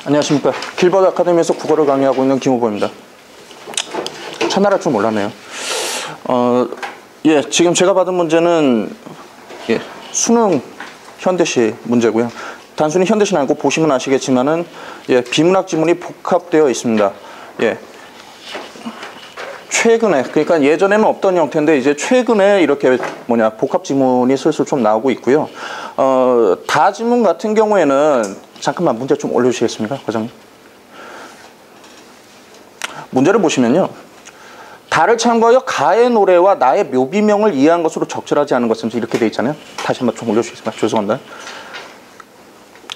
안녕하십니까. 길버드 아카데미에서 국어를 강의하고 있는 김호보입니다. 첫날 할 줄 몰랐네요. 지금 제가 받은 문제는 수능 현대시 문제고요. 단순히 현대시는 아니고 보시면 아시겠지만은 비문학 지문이 복합되어 있습니다. 최근에, 그러니까 예전에는 없던 형태인데 이제 최근에 이렇게 복합 지문이 슬슬 좀 나오고 있고요. 다지문 같은 경우에는 잠깐만 문제 좀 올려주시겠습니까, 과장님? 문제를 보시면요. 다를 참고하여 가의 노래와 나의 묘비명을 이해한 것으로 적절하지 않은 것은 이렇게 돼 있잖아요. 다시 한번 좀 올려주시겠습니까? 죄송합니다.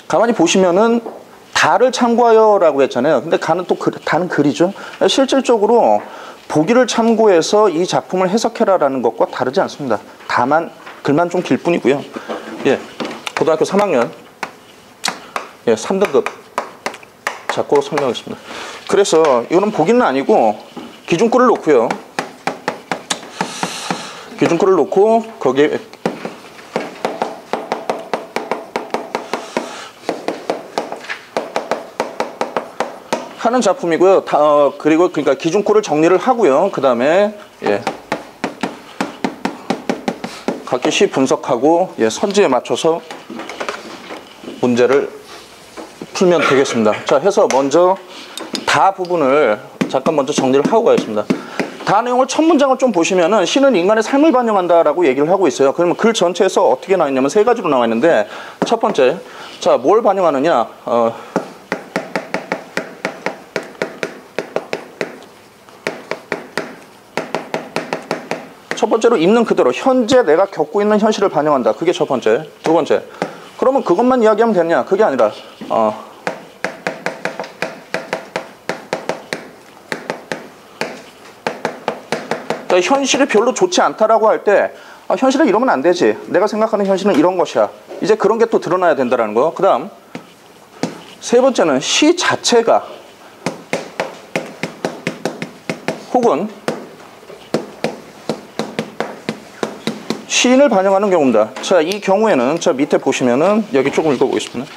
가만히 보시면은 다를 참고하여라고 했잖아요. 근데 가는 또 다는 글이죠. 실질적으로 보기를 참고해서 이 작품을 해석해라라는 것과 다르지 않습니다. 다만 글만 좀 길 뿐이고요. 고등학교 3학년 3등급 작고 설명하겠습니다. 그래서 이거는 보기는 아니고 기준글을 놓고요. 기준글을 놓고 거기에 하는 작품이고요. 그리고 그러니까 기준글을 정리를 하고요. 그 다음에 각기 시 분석하고 선지에 맞춰서 문제를 풀면 되겠습니다. 자, 해서 먼저 다 부분을 잠깐 먼저 정리를 하고 가겠습니다. 다 내용을 첫 문장을 좀 보시면은 시는 인간의 삶을 반영한다라고 얘기를 하고 있어요. 그러면 글 전체에서 어떻게 나와 있냐면 세 가지로 나와 있는데, 첫 번째, 자, 뭘 반영하느냐? 첫 번째로 있는 그대로 현재 내가 겪고 있는 현실을 반영한다. 그게 첫 번째. 두 번째, 그러면 그것만 이야기하면 되냐? 그게 아니라 현실이 별로 좋지 않다라고 할 때 현실은 이러면 안 되지. 내가 생각하는 현실은 이런 것이야. 이제 그런 게 또 드러나야 된다는 거. 그 다음 세 번째는 시 자체가 혹은 시인을 반영하는 경우입니다. 자, 이 경우에는 자 밑에 보시면은 여기 조금 읽어보겠습니다.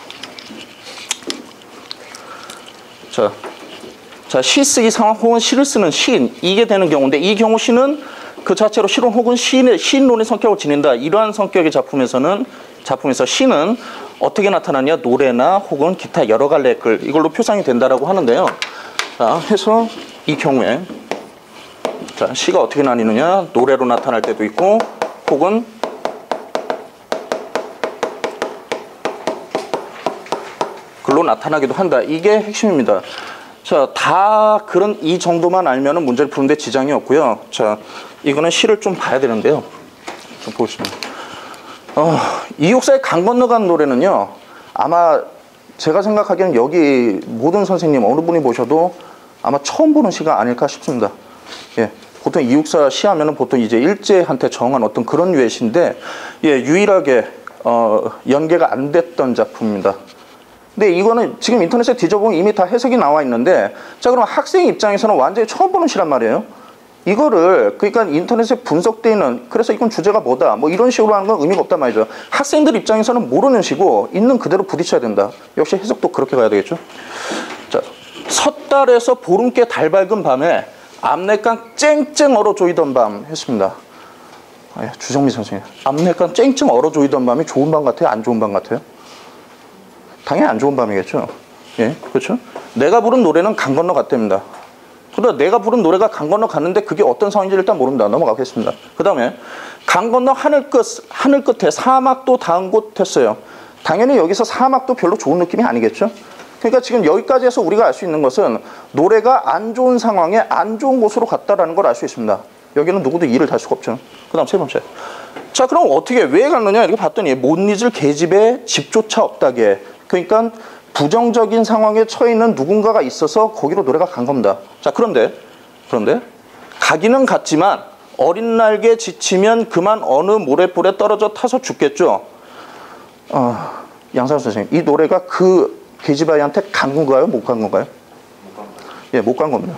자, 시 쓰기 상황 혹은 시를 쓰는 시인, 이게 되는 경우인데, 이 경우 시는 그 자체로 실론 혹은 시인론의 성격을 지닌다. 이러한 성격의 작품에서 시는 어떻게 나타나냐? 노래나 혹은 기타 여러 갈래의 글, 이걸로 표상이 된다라고 하는데요. 자, 해서 이 경우에 자, 시가 어떻게 나뉘느냐? 노래로 나타날 때도 있고 혹은 글로 나타나기도 한다. 이게 핵심입니다. 자, 다 그런 이 정도만 알면은 문제를 푸는데 지장이 없고요. 자, 이거는 시를 좀 봐야 되는데요. 좀 보겠습니다. 이육사의 강 건너간 노래는요, 아마 제가 생각하기에는 여기 모든 선생님 어느 분이 보셔도 아마 처음 보는 시가 아닐까 싶습니다. 보통 이육사 시하면은 보통 이제 일제한테 정한 어떤 그런 류의 시인데, 유일하게 연계가 안 됐던 작품입니다. 근데 이거는 지금 인터넷에 뒤져보면 이미 다 해석이 나와 있는데, 자, 그럼 학생 입장에서는 완전히 처음 보는 시란 말이에요. 이거를 그러니까 인터넷에 분석되어 있는, 그래서 이건 주제가 뭐다 뭐 이런 식으로 하는 건 의미가 없단 말이죠. 학생들 입장에서는 모르는 시고 있는 그대로 부딪혀야 된다. 역시 해석도 그렇게 가야 되겠죠. 자, 섣달에서 보름께 달 밝은 밤에 앞내강 쨍쨍 얼어 조이던 밤 했습니다. 주정미 선생님, 앞내강 쨍쨍 얼어 조이던 밤이 좋은 밤 같아요? 안 좋은 밤 같아요? 당연히 안 좋은 밤이겠죠. 그렇죠? 내가 부른 노래는 강 건너 갔답니다. 그러다 내가 부른 노래가 강 건너 갔는데 그게 어떤 상황인지 일단 모릅니다. 넘어가겠습니다. 그 다음에 강 건너 하늘 끝에 사막도 닿은 곳 했어요. 당연히 여기서 사막도 별로 좋은 느낌이 아니겠죠. 그러니까 지금 여기까지 해서 우리가 알 수 있는 것은 노래가 안 좋은 상황에 안 좋은 곳으로 갔다라는 걸 알 수 있습니다. 여기는 누구도 이를 달 수가 없죠. 그 다음 세 번째. 자, 그럼 어떻게 왜 갔느냐 이렇게 봤더니 못 잊을 계집에 집조차 없다게. 그러니까 부정적인 상황에 처해 있는 누군가가 있어서 거기로 노래가 간 겁니다. 자, 그런데 가기는 갔지만 어린 날개 지치면 그만 어느 모래불에 떨어져 타서 죽겠죠. 양상우 선생님, 이 노래가 그 계집아이한테 간 건가요? 못 간 건가요? 못 간 겁니다.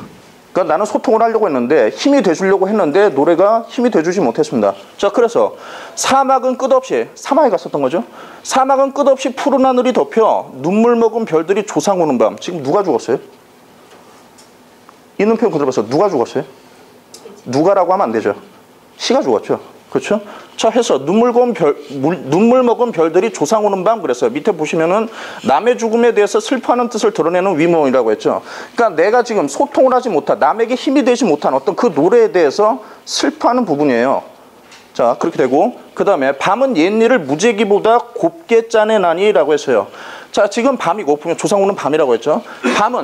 그러니까 나는 소통을 하려고 했는데 힘이 돼주려고 했는데 노래가 힘이 돼주지 못했습니다. 자, 그래서 사막은 끝없이, 사막에 갔었던 거죠. 사막은 끝없이 푸른 하늘이 덮여 눈물 먹은 별들이 조상 오는 밤. 지금 누가 죽었어요? 있는 표현 그대로 봐서 누가 죽었어요? 누가라고 하면 안 되죠. 시가 죽었죠. 그렇죠? 자, 해서 눈물 먹은 별들이 조상 오는 밤 그랬어요. 밑에 보시면은 남의 죽음에 대해서 슬퍼하는 뜻을 드러내는 위문이라고 했죠. 그러니까 내가 지금 소통을 하지 못한, 남에게 힘이 되지 못한 어떤 그 노래에 대해서 슬퍼하는 부분이에요. 자, 그렇게 되고, 그 다음에 밤은 옛일을 무지개보다 곱게 짜내나니라고 했어요. 자, 지금 밤이고, 조상 오는 밤이라고 했죠.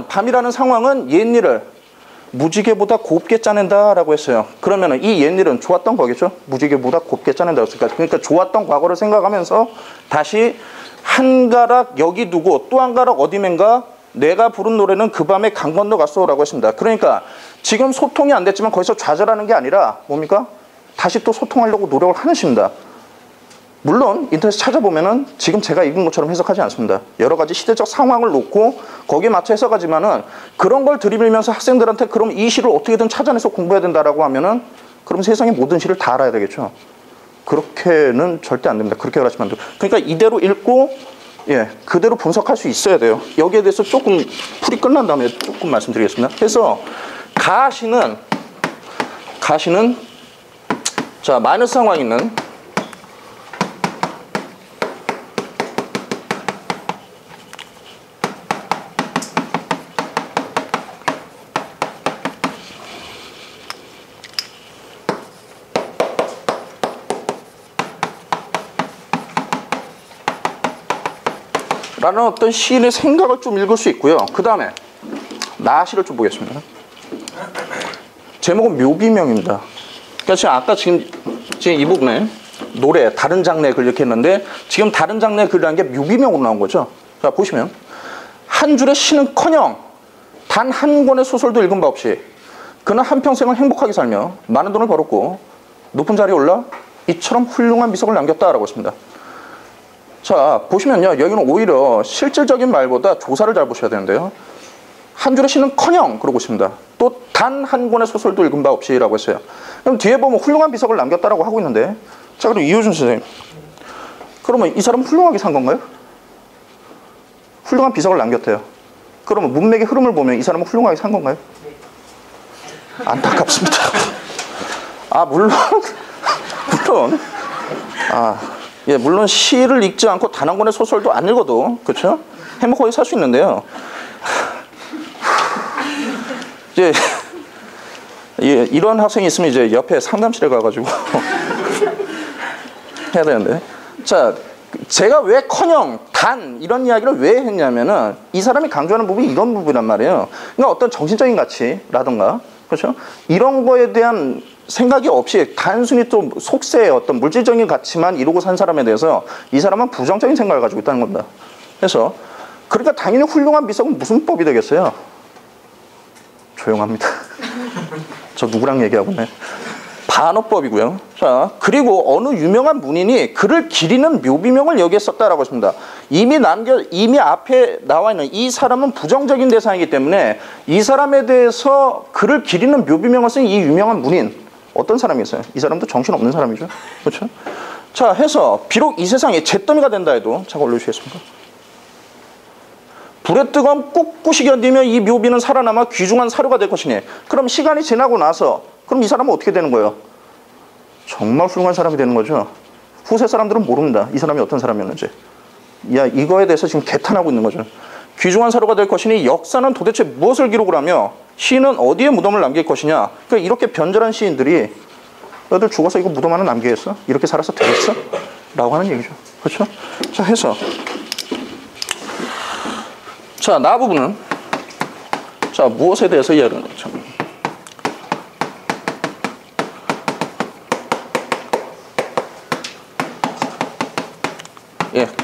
밤이라는 상황은 옛일을 무지개보다 곱게 짜낸다라고 했어요. 그러면 이 옛일은 좋았던 거겠죠? 무지개보다 곱게 짜낸다고 했으니까. 그러니까 좋았던 과거를 생각하면서 다시 한 가락 여기 두고 또 한 가락 어디맨가 내가 부른 노래는 그 밤에 강 건너 갔어라고 했습니다. 그러니까 지금 소통이 안 됐지만 거기서 좌절하는 게 아니라 뭡니까? 다시 또 소통하려고 노력을 하는 시입니다. 물론 인터넷 찾아보면은 지금 제가 읽은 것처럼 해석하지 않습니다. 여러 가지 시대적 상황을 놓고 거기에 맞춰 해석하지만은 그런 걸 들이밀면서 학생들한테 그럼 이 시를 어떻게든 찾아내서 공부해야 된다라고 하면은 그럼 세상의 모든 시를 다 알아야 되겠죠. 그렇게는 절대 안 됩니다. 그렇게 가르치면 안 돼요. 그러니까 이대로 읽고 그대로 분석할 수 있어야 돼요. 여기에 대해서 조금 풀이 끝난 다음에 조금 말씀드리겠습니다. 그래서 가시는 자, 마이너스 상황이 있는 라는 어떤 시인의 생각을 좀 읽을 수 있고요. 그 다음에 나시를 좀 보겠습니다. 제목은 묘비명입니다. 그러니까 아까 지금 이 부분에 노래 다른 장르의 글 이렇게 했는데 지금 다른 장르의 글이라는 게 묘비명으로 나온 거죠. 자, 보시면 한 줄의 시는커녕 단 한 권의 소설도 읽은 바 없이 그는 한평생을 행복하게 살며 많은 돈을 벌었고 높은 자리에 올라 이처럼 훌륭한 미석을 남겼다라고 했습니다. 자, 보시면요. 여기는 오히려 실질적인 말보다 조사를 잘 보셔야 되는데요. 한 줄의 시는커녕 그러고 있습니다. 또 단 한 권의 소설도 읽은 바 없이라고 했어요. 그럼 뒤에 보면 훌륭한 비석을 남겼다라고 하고 있는데, 자, 그럼 이효준 선생님, 그러면 이 사람은 훌륭하게 산 건가요? 훌륭한 비석을 남겼대요. 그러면 문맥의 흐름을 보면 이 사람은 훌륭하게 산 건가요? 안타깝습니다. 물론 물론 시를 읽지 않고 단 한 권의 소설도 안 읽어도, 그렇죠? 행복하게 살 수 있는데요. 이제 이런 학생이 있으면 이제 옆에 상담실에 가가지고 해야 되는데, 자, 제가 왜 커녕 단 이런 이야기를 왜 했냐면은 이 사람이 강조하는 부분이 이런 부분이란 말이에요. 그러니까 어떤 정신적인 가치라든가, 그렇죠? 이런 거에 대한 생각이 없이 단순히 또 속세의 어떤 물질적인 가치만 이루고 산 사람에 대해서 이 사람은 부정적인 생각을 가지고 있다는 겁니다. 그래서 그러니까 당연히 훌륭한 비석은 무슨 법이 되겠어요? 조용합니다. 저 누구랑 얘기하고 있네. 반어법이고요. 자, 그리고 어느 유명한 문인이 그를 기리는 묘비명을 여기에 썼다라고 했습니다. 이미 앞에 나와 있는 이 사람은 부정적인 대상이기 때문에 이 사람에 대해서 그를 기리는 묘비명을 쓴 이 유명한 문인, 어떤 사람이었어요? 이 사람도 정신없는 사람이죠. 그렇죠? 자, 해서 비록 이 세상에 잿더미가 된다 해도, 잠깐 올려주시겠습니까? 불의 뜨거움 꿋꿋이 견디며 이 묘비는 살아남아 귀중한 사료가 될 것이니, 그럼 시간이 지나고 나서 그럼 이 사람은 어떻게 되는 거예요? 정말 훌륭한 사람이 되는 거죠. 후세 사람들은 모릅니다. 이 사람이 어떤 사람이었는지. 이거에 대해서 지금 개탄하고 있는 거죠. 귀중한 사료가 될 것이니 역사는 도대체 무엇을 기록을 하며 시인은 어디에 무덤을 남길 것이냐. 그러니까 이렇게 변절한 시인들이 너희들 죽어서 이거 무덤 하나 남기겠어? 이렇게 살아서 되겠어? 라고 하는 얘기죠. 그렇죠? 자, 해서 자, 나 부분은 자, 무엇에 대해서 이야기하는 거죠?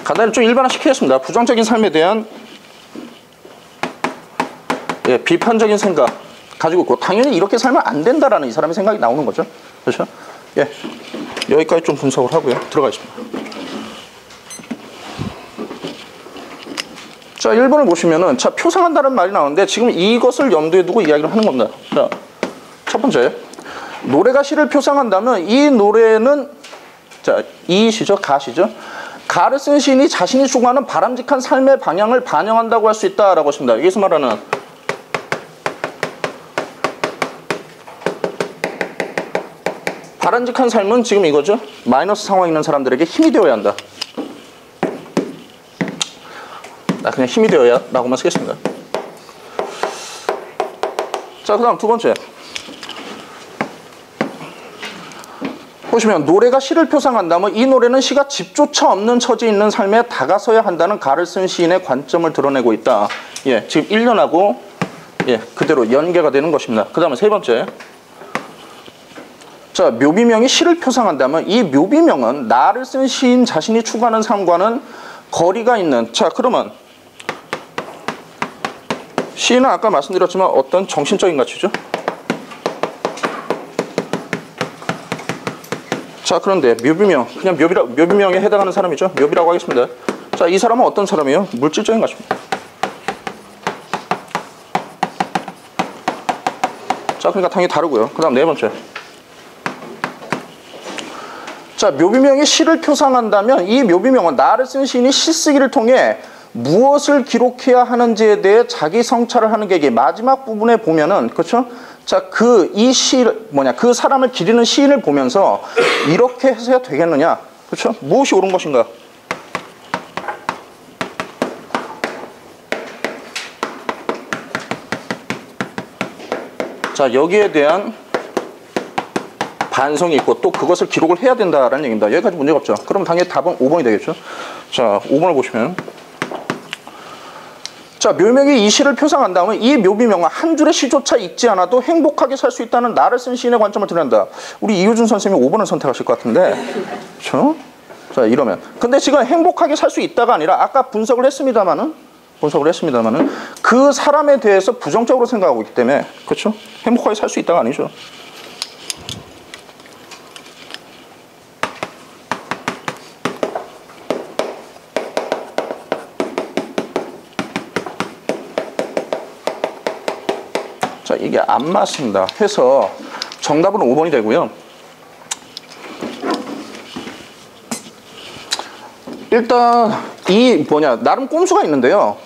간단히 좀 일반화시키겠습니다. 부정적인 삶에 대한 비판적인 생각 가지고 있고, 당연히 이렇게 살면 안 된다라는 이 사람의 생각이 나오는 거죠. 그렇죠? 여기까지 좀 분석을 하고요. 들어가겠습니다. 자, 1번을 보시면은, 자, 표상한다는 말이 나오는데, 지금 이것을 염두에 두고 이야기를 하는 겁니다. 자, 첫 번째. 노래가 시를 표상한다면, 이 노래는, 자, 이 시죠? 가시죠? 가를 쓴 시인이 자신이 추구하는 바람직한 삶의 방향을 반영한다고 할 수 있다라고 했습니다. 여기서 말하는 바람직한 삶은 지금 이거죠. 마이너스 상황에 있는 사람들에게 힘이 되어야 한다. 나 그냥 힘이 되어야 라고만 쓰겠습니다. 자, 그 다음 두 번째. 보시면 노래가 시를 표상한다면 이 노래는 시가 집조차 없는 처지에 있는 삶에 다가서야 한다는 가를 쓴 시인의 관점을 드러내고 있다. 예, 지금 1년하고 예, 그대로 연계가 되는 것입니다. 그 다음에 세 번째. 자, 묘비명이 시를 표상한다면 이 묘비명은 나를 쓴 시인 자신이 추구하는 삶과는 거리가 있는, 자, 그러면 시인은 아까 말씀드렸지만 어떤 정신적인 가치죠. 자, 그런데 묘비명, 그냥 묘비명에 해당하는 사람이죠. 묘비라고 하겠습니다. 자, 이 사람은 어떤 사람이에요? 물질적인 가치입니다. 자, 그러니까 당연히 다르고요. 그 다음 네 번째. 자, 묘비명이 시를 표상한다면 이 묘비명은 나를 쓴 시인이 시 쓰기를 통해 무엇을 기록해야 하는지에 대해 자기 성찰을 하는 게, 마지막 부분에 보면은, 그렇죠? 자, 그 사람을 기리는 시인을 보면서 이렇게 해서야 되겠느냐, 그렇죠? 무엇이 옳은 것인가? 자, 여기에 대한 반성이 있고 또 그것을 기록을 해야 된다라는 얘기입니다. 여기까지 문제가 없죠. 그럼 당연히 답은 5번이 되겠죠. 자, 5번을 보시면, 자, 묘명이 이 시를 표상한다면 이 묘비명은 한 줄의 시조차 읽지 않아도 행복하게 살 수 있다는 나를 쓴 시인의 관점을 드러낸다. 우리 이효준 선생님이 5번을 선택하실 것 같은데, 그렇죠? 자, 이러면 근데 지금 행복하게 살 수 있다가 아니라 아까 분석을 했습니다마는 그 사람에 대해서 부정적으로 생각하고 있기 때문에, 그렇죠? 행복하게 살 수 있다가 아니죠. 자, 이게 안 맞습니다. 해서 정답은 5번이 되고요. 일단 나름 꼼수가 있는데요.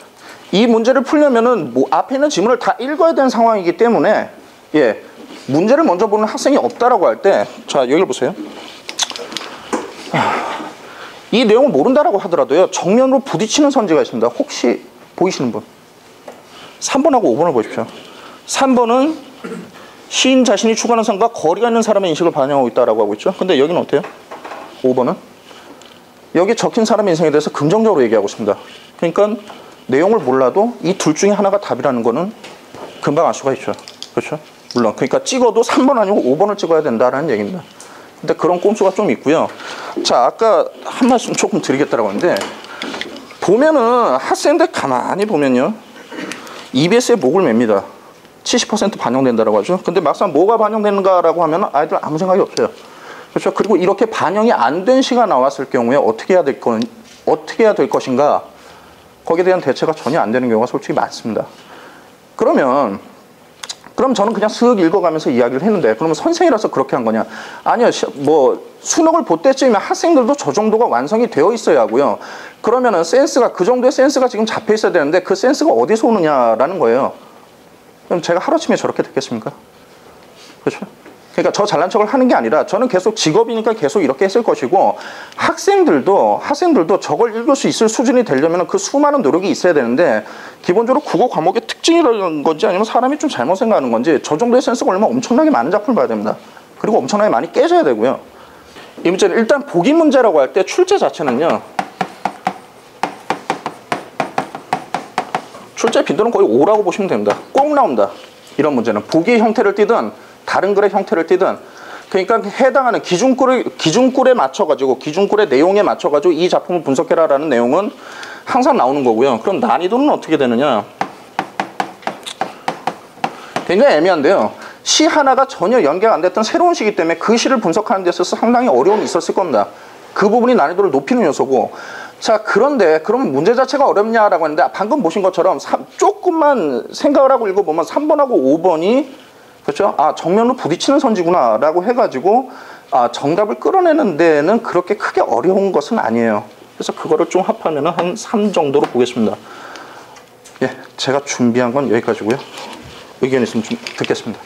이 문제를 풀려면은 앞에 있는 지문을 다 읽어야 되는 상황이기 때문에, 예, 문제를 먼저 보는 학생이 없다라고 할 때, 자, 여기를 보세요. 이 내용을 모른다라고 하더라도요, 정면으로 부딪히는 선지가 있습니다. 혹시 보이시는 분? 3번하고 5번을 보십시오. 3번은 시인 자신이 추구하는 삶과 거리가 있는 사람의 인식을 반영하고 있다라고 하고 있죠. 근데 여기는 어때요? 5번은 여기 적힌 사람의 인생에 대해서 긍정적으로 얘기하고 있습니다. 그러니까 내용을 몰라도 이 둘 중에 하나가 답이라는 거는 금방 알 수가 있죠. 그렇죠? 물론 그러니까 찍어도 3번 아니고 5번을 찍어야 된다라는 얘기입니다. 근데 그런 꼼수가 좀 있고요. 자, 아까 한 말씀 조금 드리겠다라고 하는데, 보면은 학생들 가만히 보면요, EBS에 목을 맵니다. 70% 반영된다라고 하죠. 근데 막상 뭐가 반영되는가라고 하면 아이들 아무 생각이 없어요. 그렇죠? 그리고 이렇게 반영이 안 된 시가 나왔을 경우에 어떻게 해야 될 것인가? 거기에 대한 대처가 전혀 안 되는 경우가 솔직히 많습니다. 그럼 저는 그냥 슥 읽어가면서 이야기를 했는데, 그러면 선생이라서 그렇게 한 거냐? 아니요. 수능을 볼 때쯤이면 학생들도 저 정도가 완성이 되어 있어야 하고요. 그러면은 그 정도의 센스가 지금 잡혀 있어야 되는데 그 센스가 어디서 오느냐라는 거예요. 그럼 제가 하루아침에 저렇게 됐겠습니까? 그렇죠? 그러니까 저 잘난 척을 하는 게 아니라 저는 계속 직업이니까 계속 이렇게 했을 것이고, 학생들도 저걸 읽을 수 있을 수준이 되려면 그 수많은 노력이 있어야 되는데, 기본적으로 국어 과목의 특징이라는 건지 아니면 사람이 좀 잘못 생각하는 건지 저 정도의 센스가 얼마나 엄청나게 많은 작품을 봐야 됩니다. 그리고 엄청나게 많이 깨져야 되고요. 이 문제는 일단 보기 문제라고 할 때 출제 자체는요, 출제 빈도는 거의 5라고 보시면 됩니다. 꼭 나온다. 이런 문제는 보기 형태를 띠든 다른 글의 형태를 띠든, 그러니까 해당하는 기준글에 맞춰가지고, 기준글의 내용에 맞춰가지고 이 작품을 분석해라라는 내용은 항상 나오는 거고요. 그럼 난이도는 어떻게 되느냐? 굉장히 애매한데요. 시 하나가 전혀 연계가 안 됐던 새로운 시이기 때문에 그 시를 분석하는 데 있어서 상당히 어려움이 있었을 겁니다. 그 부분이 난이도를 높이는 요소고, 자, 그런데 그럼 문제 자체가 어렵냐라고 했는데 방금 보신 것처럼 조금만 생각을 하고 읽어보면 3번하고 5번이 그렇죠? 아, 정면으로 부딪히는 선지구나 라고 해가지고 정답을 끌어내는 데는 그렇게 크게 어려운 것은 아니에요. 그래서 그거를 좀 합하면 한 3 정도로 보겠습니다. 예, 제가 준비한 건 여기까지고요. 의견 있으면 좀 듣겠습니다.